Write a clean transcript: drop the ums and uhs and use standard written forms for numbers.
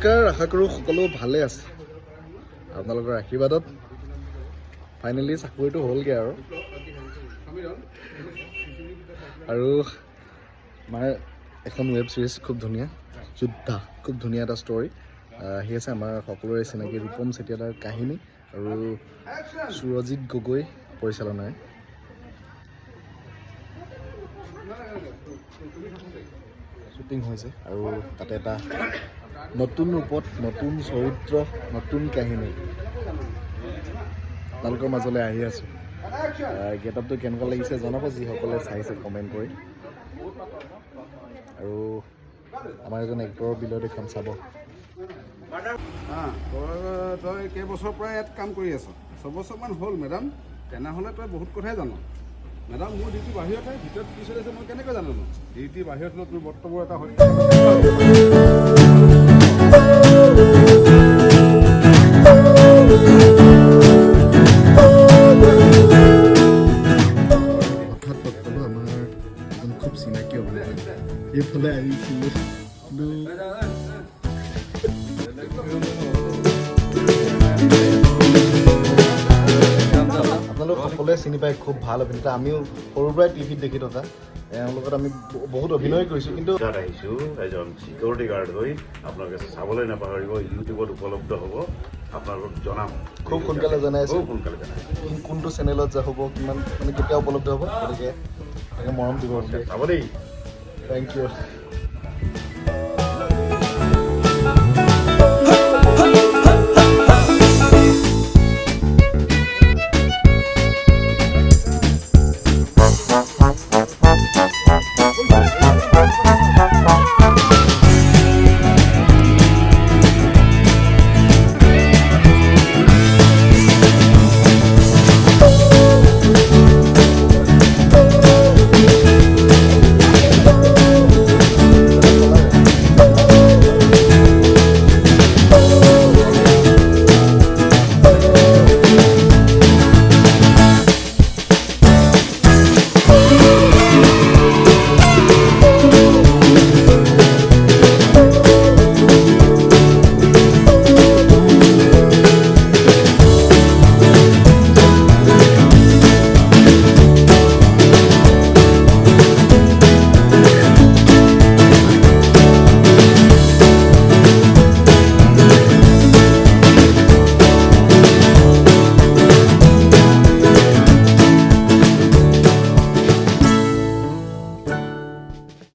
নমস্কাৰ, আশা কৰোঁ সকলো ভালে আছে। আপোনালোকৰ আশীৰ্বাদত ফাইনেলি চাকৰিটো হ'লগৈ আৰু আমাৰ এখন ৱেব ছিৰিজ খুব ধুনীয়া, যোদ্ধা, খুব ধুনীয়া এটা ষ্টৰী আহি আছে। আমাৰ সকলোৰে চিনাকি ৰূপম চেতিয়াৰ কাহিনী আৰু সুৰজিৎ গগৈ পৰিচালনাৰে শ্বুটিং হৈছে আৰু তাতে এটা নতুন ৰূপত, নতুন চৰিত্ৰ, নতুন কাহিনী আপোনালোকৰ মাজলৈ আহি আছোঁ। গেটআপটো কেনেকুৱা লাগিছে জনাব, যিসকলে চাইছে কমেণ্ট কৰি। আৰু আমাৰ এজন এক্টৰৰ বিলত এখন চাব। তই কেইবছৰৰ পৰা ইয়াত কাম কৰি আছ? 6 বছৰমান হ'ল মেডাম। তেনেহ'লে তই বহুত কথাই জান। মেডাম, মোৰ ডিউটি বাহিৰতে, ভিতৰত কি চলি আছে মই কেনেকৈ জানো? ডিউটি বাহিৰত হ'লেও তোৰ বক্তব্য এটা হয়। হঠাৎ লগ পালোঁ আমাৰ এজন খুব চিনাকি অভিনেতা, এইফালে আহিছিলোঁ কিন্তু আপোনালোক সকলোৱে চিনি পায়, খুব ভাল অভিনেতা। আমিও সৰুৰ পৰাই টিভিত দেখি থকা, এওঁৰ লগত আমি বহুত অভিনয় কৰিছোঁ। কিন্তু তাত আহিছোঁ এজন ছিকিউৰিটি গাৰ্ড হৈ। আপোনালোকে চাবলৈ নাপাহৰিব, ইউটিউবত উপলব্ধ হ'ব। আপোনালোকক জনাম, খুব সোনকালে জনাই আছোঁ খুব সোনকালে জনাই কোনটো চেনেলত হ'ব, কিমান কেতিয়া উপলব্ধ হ'ব। গতিকে মৰম দিব। চাব দেই। Thank U.